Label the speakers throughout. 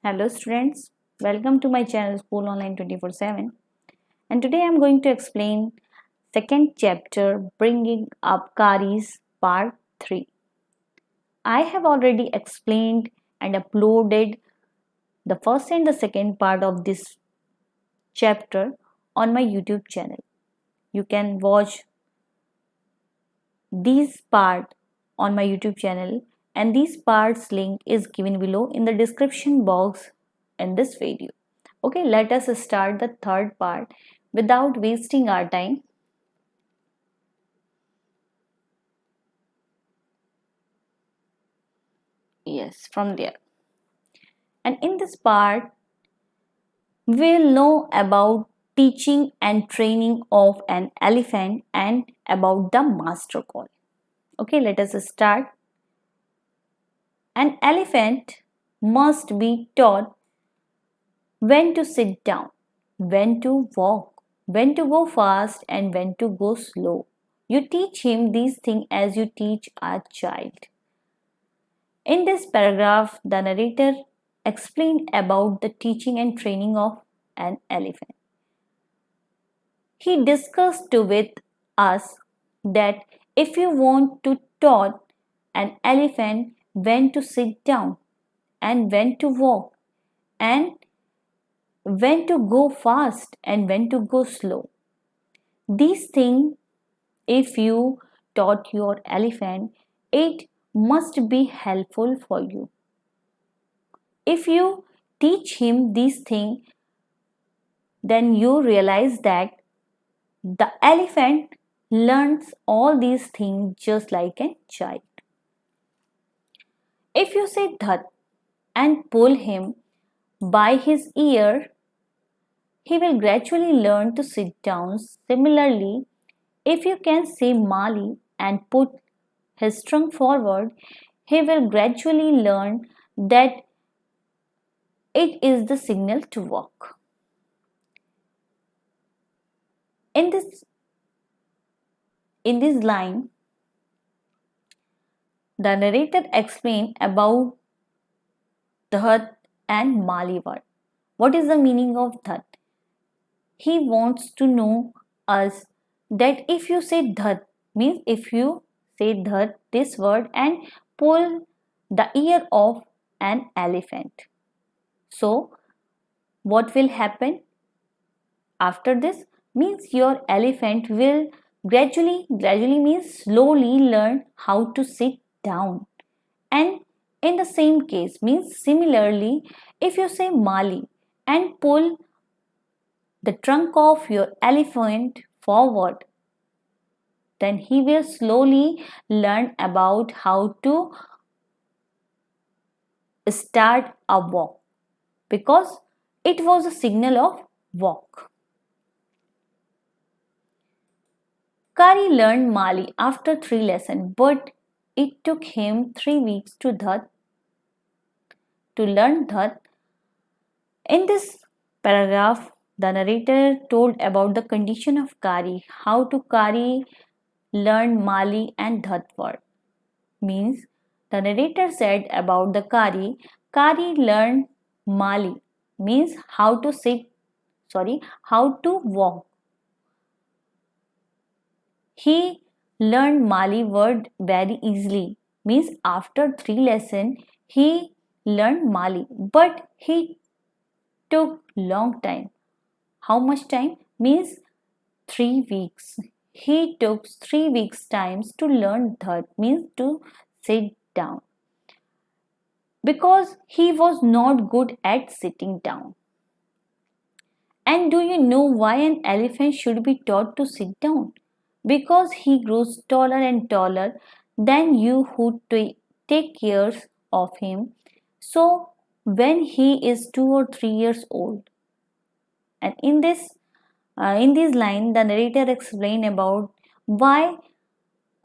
Speaker 1: Hello students, welcome to my channel School Online 24/7, and today I am going to explain second chapter Bringing Up Karis part 3. I have already explained and uploaded the first and the second part of this chapter on my YouTube channel. You can watch these part on my YouTube channel, and these parts link is given below in the description box in this video. Okay, let us start the third part without wasting our time. Yes, from there. And in this part, we'll know about teaching and training of an elephant and about the master call. Okay, let us start. An elephant must be taught when to sit down, when to walk, when to go fast, and when to go slow. You teach him these things as you teach a child. In this paragraph, the narrator explained about the teaching and training of an elephant. He discussed with us that if you want to taught an elephant when to sit down and when to walk and when to go fast and when to go slow. These things, if you taught your elephant, it must be helpful for you. If you teach him these things, then you realize that the elephant learns all these things just like a child. If you say dhat and pull him by his ear, he will gradually learn to sit down. Similarly, if you can say Mali and put his trunk forward, he will gradually learn that it is the signal to walk. In this line, the narrator explained about dhat and Mali word. What is the meaning of dhat? He wants to know us that if you say dhat, means if you say dhat, this word, and pull the ear of an elephant. So, what will happen after this? Means your elephant will gradually means slowly learn how to sit down. And in the same case, means similarly, if you say Mali and pull the trunk of your elephant forward, then he will slowly learn about how to start a walk because it was a signal of walk. Kari learned Mali after 3 lessons, but it took him 3 weeks to learn Dhat. In this paragraph, the narrator told about the condition of Kari, how to Kari learn Mali and Dhat word. Means the narrator said about the Kari learned Mali means how to walk. He learned Mali word very easily. Means after 3 lessons he learned Mali, but he took long time. How much time? Means 3 weeks. He took 3 weeks times to learn Dhat, means to sit down, because he was not good at sitting down. And do you know why an elephant should be taught to sit down? Because he grows taller and taller than you who take care of him. So when he is 2 or 3 years old, and in this line, the narrator explained about why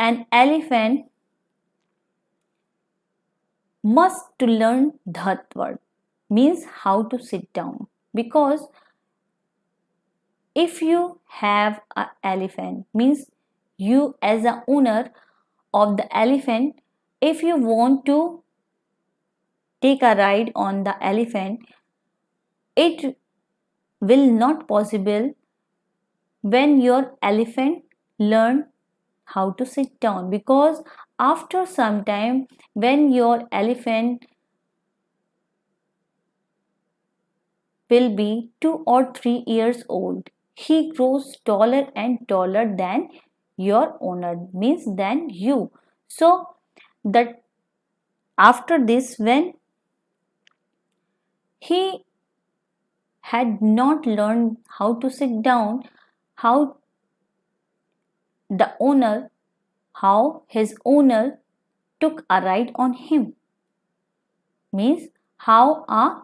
Speaker 1: an elephant must to learn dhat word, means how to sit down, because if you have an elephant, means you as a owner of the elephant, if you want to take a ride on the elephant, it will not possible when your elephant learn how to sit down, because after some time when your elephant will be 2 or 3 years old, he grows taller and taller than your owner, means than you. So that after this, when he had not learned how to sit down, how the owner, how his owner took a ride on him, means how a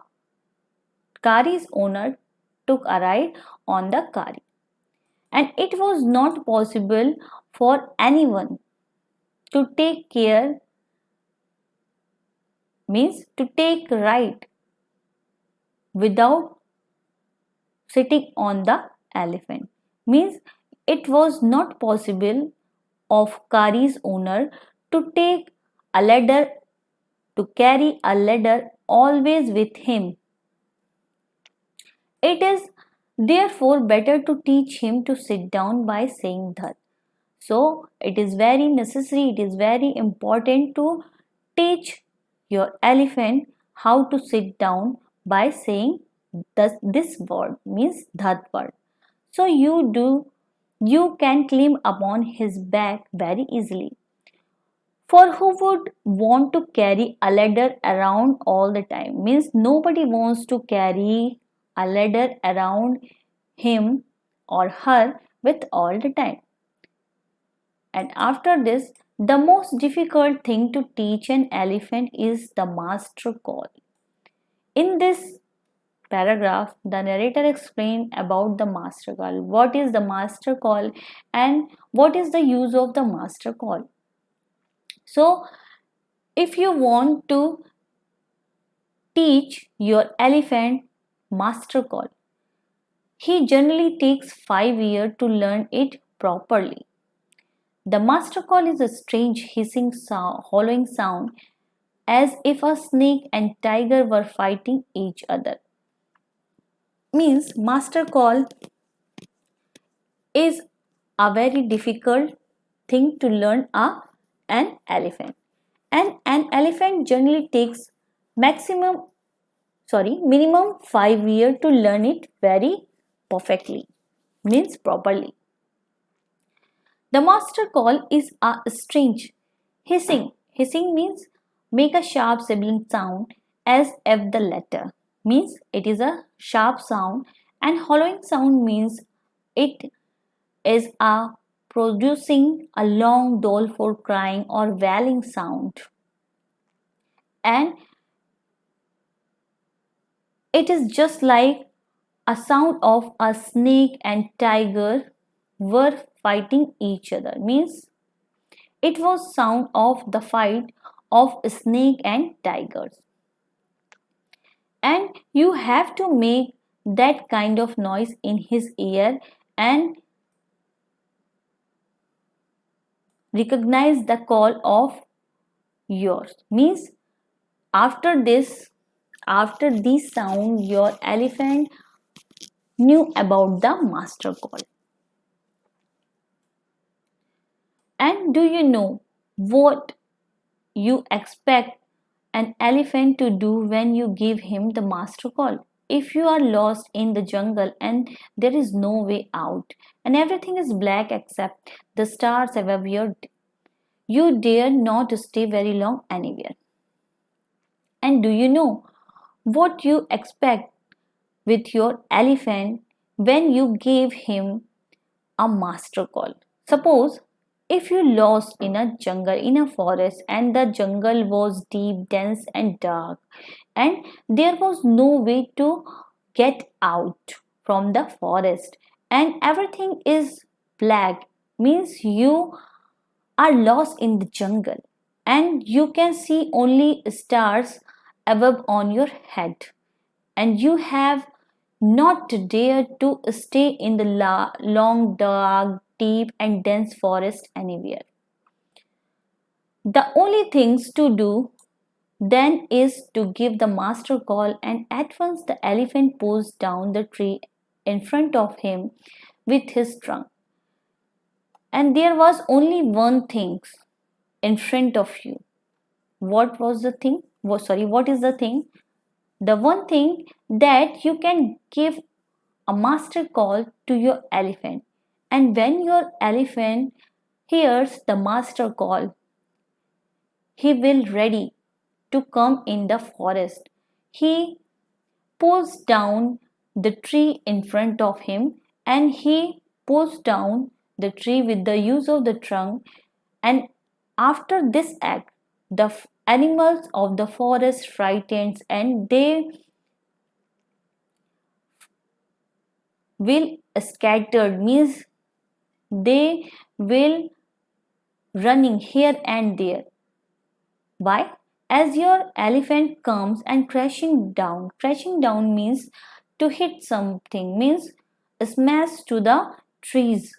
Speaker 1: Kari's owner took a ride on the Kari. And it was not possible for anyone to take care, means to take ride without sitting on the elephant, means it was not possible of Kari's owner to take a ladder, to carry a ladder always with him. It is therefore better to teach him to sit down by saying that. So it is very necessary, it is very important to teach your elephant how to sit down by saying this word, means that word. So you can climb upon his back very easily. For who would want to carry a ladder around all the time? Means nobody wants to carry a ladder around him or her with all the time. And after this, the most difficult thing to teach an elephant is the master call. In this paragraph, the narrator explained about the master call. What is the master call and what is the use of the master call? So, if you want to teach your elephant master call, he generally takes 5 years to learn it properly. The master call is a strange hissing sound, hollowing sound, as if a snake and tiger were fighting each other. Means master call is a very difficult thing to learn an elephant. And an elephant generally takes minimum 5 years to learn it very perfectly, means properly. The master call is a strange hissing. Hissing means make a sharp sibilant sound as if the letter, means it is a sharp sound, and hollowing sound means it is a producing a long doleful crying or wailing sound. And it is just like a sound of a snake and tiger were fighting each other, means it was sound of the fight of snake and tigers. And you have to make that kind of noise in his ear and recognize the call of yours, means after this, after this sound, your elephant knew about the master call. And do you know what you expect an elephant to do when you give him the master call? If you are lost in the jungle and there is no way out, and everything is black except the stars above you dare not stay very long anywhere. And do you know what you expect with your elephant when you gave him a master call? Suppose if you lost in a jungle, in a forest, and the jungle was deep, dense, and dark, and there was no way to get out from the forest, and everything is black, means you are lost in the jungle, and you can see only stars above on your head, and you have not dared to stay in the long, dark, deep, and dense forest anywhere. The only things to do then is to give the master call, and at once the elephant pulls down the tree in front of him with his trunk. And there was only one thing in front of you. What was the thing? What is the thing? The one thing that you can give a master call to your elephant. And when your elephant hears the master call, he will ready to come in the forest. He pulls down the tree in front of him, and he pulls down the tree with the use of the trunk. And after this act, the animals of the forest frightened, and they will scattered, means they will running here and there. Why? As your elephant comes and crashing down means to hit something, means smash to the trees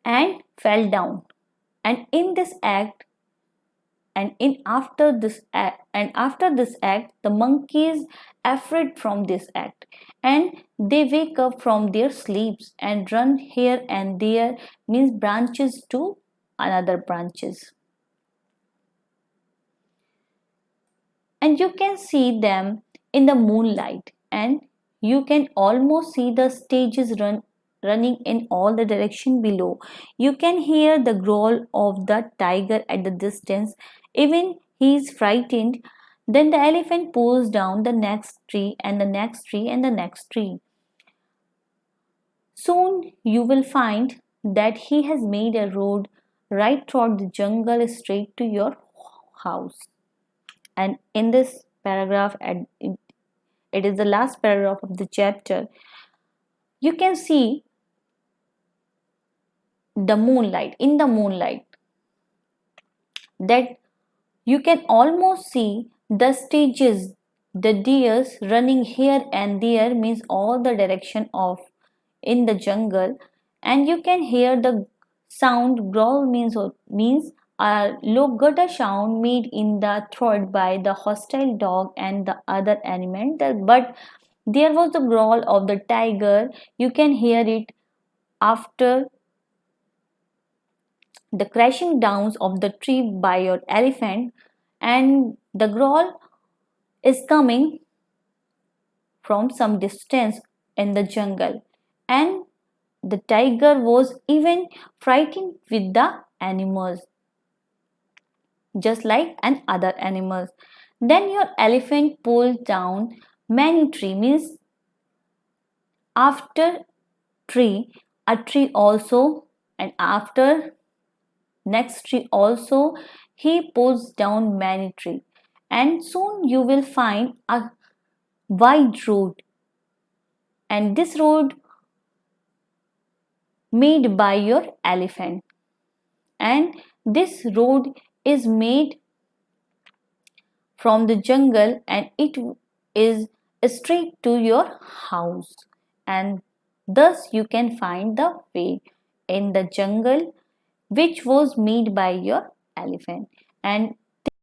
Speaker 1: and fell down. And in this act, after this act, the monkeys afraid from this act, and they wake up from their sleeps and run here and there, means branches to another branches. And you can see them in the moonlight, and you can almost see the stages running in all the direction below. You can hear the growl of the tiger at the distance. Even he is frightened. Then the elephant pulls down the next tree and the next tree and the next tree. Soon you will find that he has made a road right through the jungle straight to your house. And in this paragraph, it is the last paragraph of the chapter, you can see the moonlight, in the moonlight, that you can almost see the stages, the deers running here and there, means all the direction of in the jungle. And you can hear the sound growl, means a low gutter sound made in the throat by the hostile dog and the other animal. But there was the growl of the tiger. You can hear it after the crashing down of the tree by your elephant, and the growl is coming from some distance in the jungle, and the tiger was even frightened with the animals, just like an other animals. Then your elephant pulled down many tree, means after tree, a tree also, and after next tree also, he pulls down many tree. And soon you will find a wide road, and this road made by your elephant, and this road is made from the jungle, and it is straight to your house. And thus you can find the way in the jungle which was made by your elephant. And